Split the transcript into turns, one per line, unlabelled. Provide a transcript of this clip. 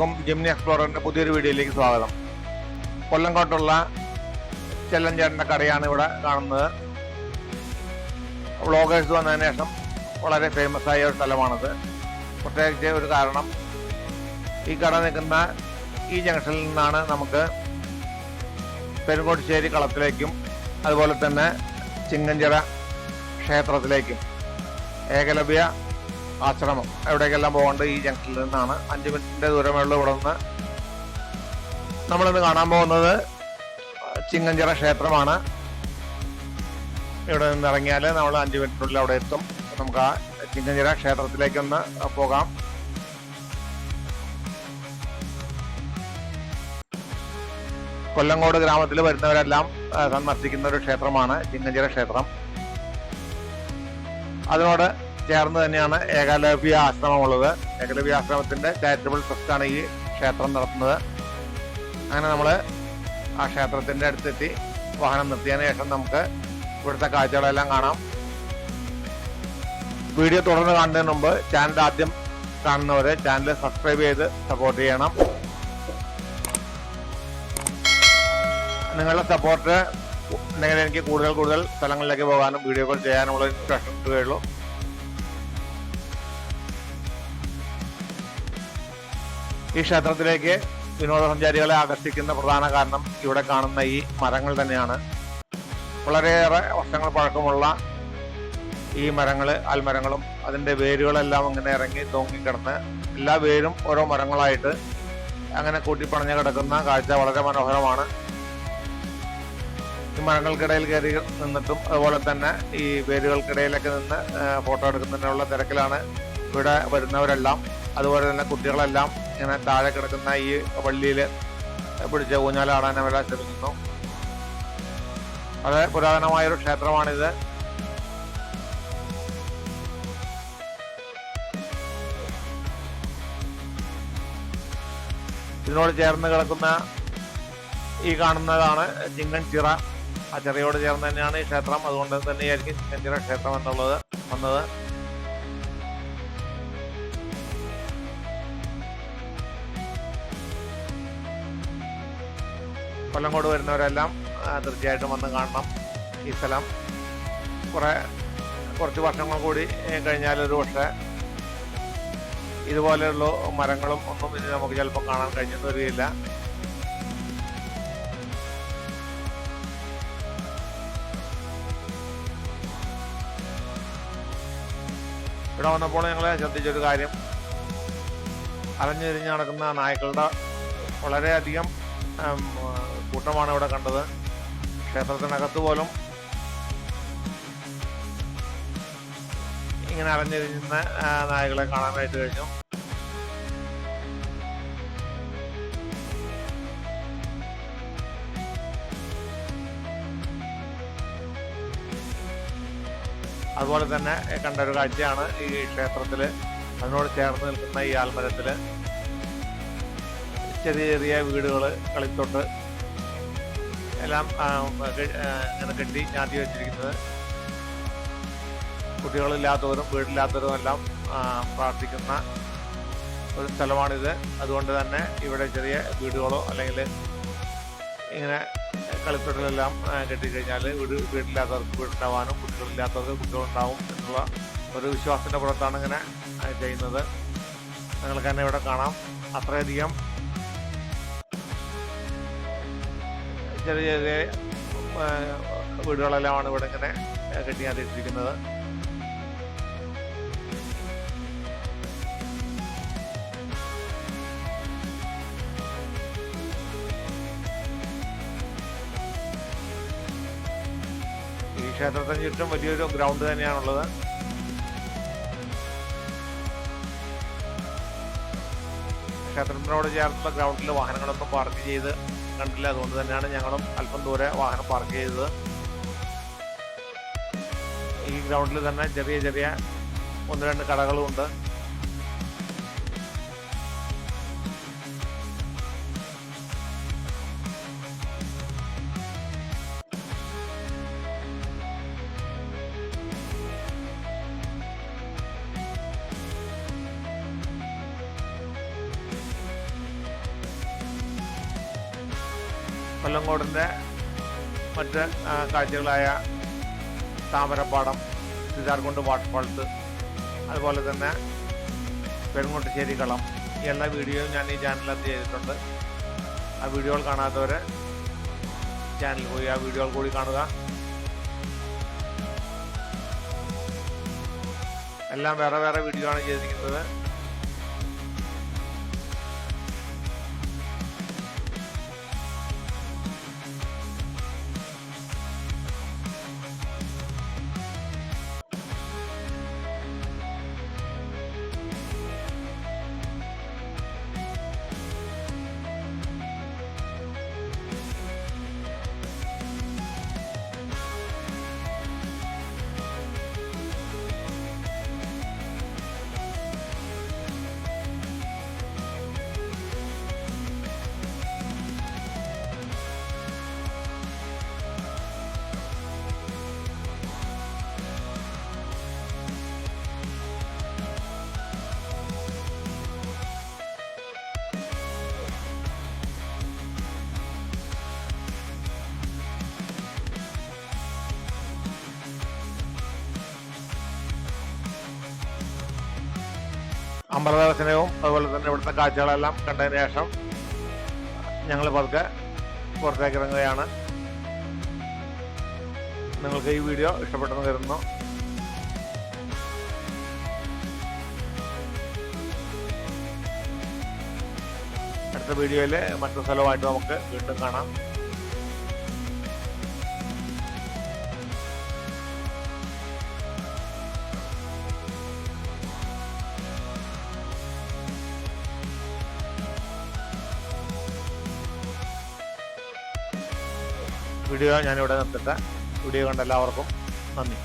എല്ലാവർക്കും ജിംനി എക്സ്പ്ലോററിന്റെ പുതിയൊരു വീഡിയോയിലേക്ക് സ്വാഗതം. കൊല്ലങ്കോട്ടുള്ള ചെല്ലഞ്ചേട്ടൻ്റെ കടയാണ് ഇവിടെ കാണുന്നത്. വ്ളോഗേഴ്സ് വന്നതിന് ശേഷം വളരെ ഫേമസ് ആയ ഒരു സ്ഥലമാണത്. പ്രത്യേകിച്ച് ഒരു കാരണം, ഈ കട നിൽക്കുന്ന ഈ ജംഗ്ഷനിൽ നിന്നാണ് നമുക്ക് പെരുങ്കോട്ടുശ്ശേരി കളത്തിലേക്കും അതുപോലെ തന്നെ ചിങ്ങഞ്ചിറ ക്ഷേത്രത്തിലേക്കും ഏകലവ്യ ആശ്രമം എവിടേക്കെല്ലാം പോകേണ്ടത് ഈ ജംഗ്ഷനിൽ നിന്നാണ്. 5 മിനിറ്റിൻ്റെ ദൂരമുള്ള ഇവിടെ നിന്ന്. നമ്മളിന്ന് കാണാൻ പോകുന്നത് ചിങ്ങഞ്ചിറ ക്ഷേത്രമാണ്. ഇവിടെ നിന്ന് ഇറങ്ങിയാൽ നമ്മൾ 5 മിനിറ്റിനുള്ളിൽ അവിടെ എത്തും. നമുക്ക് ആ ചിങ്ങഞ്ചിറ ക്ഷേത്രത്തിലേക്കൊന്ന് പോകാം. കൊല്ലങ്കോട് ഗ്രാമത്തിൽ വരുന്നവരെല്ലാം സന്ദർശിക്കുന്ന ഒരു ക്ഷേത്രമാണ് ചിങ്ങഞ്ചിറ ക്ഷേത്രം. അതിനോട് ചേർന്ന് തന്നെയാണ് ഏകലവ്യ ആശ്രമമുള്ളത്. ഏകലവ്യ ആശ്രമത്തിന്റെ ചാരിറ്റബിൾ ട്രസ്റ്റാണ് ഈ ക്ഷേത്രം നടത്തുന്നത്. അങ്ങനെ നമ്മൾ ആ ക്ഷേത്രത്തിന്റെ അടുത്തെത്തി വാഹനം നിർത്തിയതിനു ശേഷം നമുക്ക് ഇവിടുത്തെ കാഴ്ചകളെല്ലാം കാണാം. വീഡിയോ തുടർന്ന് കാണുന്നതിന് മുമ്പ് ചാനൽ ആദ്യം കാണുന്നവരെ ചാനൽ സബ്സ്ക്രൈബ് ചെയ്ത് സപ്പോർട്ട് ചെയ്യണം. നിങ്ങളുടെ സപ്പോർട്ട് ഉണ്ടെങ്കിൽ എനിക്ക് കൂടുതൽ സ്ഥലങ്ങളിലേക്ക് പോകാനും വീഡിയോകൾ ചെയ്യാനുമുള്ള ഇൻസ്പിറേഷൻ കിട്ടുകയുള്ളൂ. ഈ ക്ഷേത്രത്തിലേക്ക് വിനോദസഞ്ചാരികളെ ആകർഷിക്കുന്ന പ്രധാന കാരണം ഇവിടെ കാണുന്ന ഈ മരങ്ങൾ തന്നെയാണ്. വളരെയേറെ വർഷങ്ങൾ പഴക്കമുള്ള ഈ മരങ്ങൾ, ആൽമരങ്ങളും അതിൻ്റെ വേരുകളെല്ലാം ഇങ്ങനെ ഇറങ്ങി തൂങ്ങിക്കിടന്ന് എല്ലാ വേരും ഓരോ മരങ്ങളായിട്ട് അങ്ങനെ കൂട്ടിപ്പണഞ്ഞ് കിടക്കുന്ന കാഴ്ച വളരെ മനോഹരമാണ്. ഈ മരങ്ങൾക്കിടയിൽ കയറി നിന്നിട്ടും അതുപോലെ തന്നെ ഈ വേരുകൾക്കിടയിലൊക്കെ നിന്ന് ഫോട്ടോ എടുക്കുന്നതിനുള്ള തിരക്കിലാണ് ഇവിടെ വരുന്നവരെല്ലാം. അതുപോലെ തന്നെ കുട്ടികളെല്ലാം ഇങ്ങനെ താഴെ കിടക്കുന്ന ഈ വള്ളിയിൽ പിടിച്ച് ഊഞ്ഞാലാടാൻ അവരെ ശ്രമിക്കുന്നു. വളരെ പുരാതനമായൊരു ക്ഷേത്രമാണിത്. ഇതിനോട് ചേർന്ന് കിടക്കുന്ന ഈ കാണുന്നതാണ് ചിങ്ങഞ്ചിറ. ആ ചിറയോട് ചേർന്ന് തന്നെയാണ് ഈ ക്ഷേത്രം. അതുകൊണ്ട് തന്നെയായിരിക്കും ചിങ്ങഞ്ചിറ ക്ഷേത്രം എന്നുള്ളത് വന്നത്. കൊല്ലങ്കോട് വരുന്നവരെല്ലാം തീർച്ചയായിട്ടും വന്ന് കാണണം ഈ സ്ഥലം. കുറച്ച് വർഷങ്ങൾ കൂടി കഴിഞ്ഞാലൊരു പക്ഷേ ഇതുപോലെയുള്ള മരങ്ങളും ഒന്നും ഇനി നമുക്ക് ചിലപ്പോൾ കാണാൻ കഴിഞ്ഞെന്ന് വരികയില്ല. ഇവിടെ വന്നപ്പോൾ ഞങ്ങൾ ശ്രദ്ധിച്ചൊരു കാര്യം, അലഞ്ഞിരിഞ്ഞ് നടക്കുന്ന നായ്ക്കളുടെ വളരെയധികം കൂട്ടമാണ് ഇവിടെ കണ്ടത്. ക്ഷേത്രത്തിനകത്ത് പോലും ഇങ്ങനെ അലഞ്ഞിരിഞ്ഞ നായകളെ കാണാനായിട്ട് കഴിഞ്ഞു. അതുപോലെ തന്നെ കണ്ട ഒരു കാഴ്ചയാണ് ഈ ക്ഷേത്രത്തില് അതിനോട് ചേർന്ന് നിൽക്കുന്ന ഈ ആൽമരത്തില് ചെറിയ ചെറിയ വീടുകൾ, കളിത്തൊട്ട് എല്ലാം ഇങ്ങനെ കെട്ടി ഞാത്തി വെച്ചിരിക്കുന്നത്. കുട്ടികളില്ലാത്തവരും വീടില്ലാത്തവരും എല്ലാം പ്രാർത്ഥിക്കുന്ന ഒരു സ്ഥലമാണിത്. അതുകൊണ്ട് തന്നെ ഇവിടെ ചെറിയ വീടുകളോ അല്ലെങ്കിൽ ഇങ്ങനെ കളിത്തൊട്ടിലെല്ലാം കെട്ടിക്കഴിഞ്ഞാൽ വീടില്ലാത്തവർക്ക് വീടുണ്ടാവാനും കുട്ടികളില്ലാത്തവർക്ക് കുട്ടികളുണ്ടാവും എന്നുള്ള ഒരു വിശ്വാസത്തിൻ്റെ പുറത്താണ് ഇങ്ങനെ ചെയ്യുന്നത്. നിങ്ങൾക്ക് തന്നെ ഇവിടെ കാണാം. അത്രയധികം ചെറിയ ചെറിയ വീടുകളെല്ലാമാണ് ഇവിടെ ഇങ്ങനെ കെട്ടിയാതിട്ടിരിക്കുന്നത്. ഈ ക്ഷേത്രത്തിന് ചുറ്റും വലിയൊരു ഗ്രൗണ്ട് തന്നെയാണുള്ളത്. ക്ഷേത്രത്തിനോട് ചേർന്നുള്ള ഗ്രൗണ്ടിൽ വാഹനങ്ങളൊന്നും പാർക്ക് ചെയ്ത് കണ്ടില്ല. അതുകൊണ്ട് തന്നെയാണ് ഞങ്ങളും അല്പം ദൂരെ വാഹനം പാർക്ക് ചെയ്തത്. ഈ ഗ്രൗണ്ടിൽ തന്നെ ചെറിയ ചെറിയ 1-2 കടകളുമുണ്ട്. കൊല്ലങ്കോടിൻ്റെ മറ്റ് കാഴ്ചകളായ താമരപ്പാടം, സിതാർകുണ്ട് വാട്ടർഫാൾസ്, അതുപോലെ തന്നെ പെരുങ്ങോട്ടുശ്ശേരി കളം, ഈ എല്ലാ വീഡിയോയും ഞാൻ ഈ ചാനലിൽ ചെയ്തിട്ടുണ്ട്. ആ വീഡിയോകൾ കാണാത്തവർ ചാനലിൽ പോയി ആ വീഡിയോകൾ കൂടി കാണുക. എല്ലാം വേറെ വേറെ വീഡിയോ ആണ് ചെയ്തിരിക്കുന്നത്. അമൃതദർശനവും അതുപോലെ തന്നെ ഇവിടുത്തെ കാഴ്ചകളെല്ലാം കണ്ടതിന് ശേഷം ഞങ്ങൾ പതുക്കെ പുറത്തേക്ക് ഇറങ്ങുകയാണ്. നിങ്ങൾക്ക് ഈ വീഡിയോ ഇഷ്ടപ്പെട്ടെന്ന് കരുതുന്നു. അടുത്ത വീഡിയോയിൽ മറ്റൊരു സ്ഥലവുമായിട്ട് നമുക്ക് വീണ്ടും കാണാം. വീഡിയോ ഞാനിവിടെ നിർത്തിട്ട് വീഡിയോ കണ്ട എല്ലാവർക്കും നന്ദി.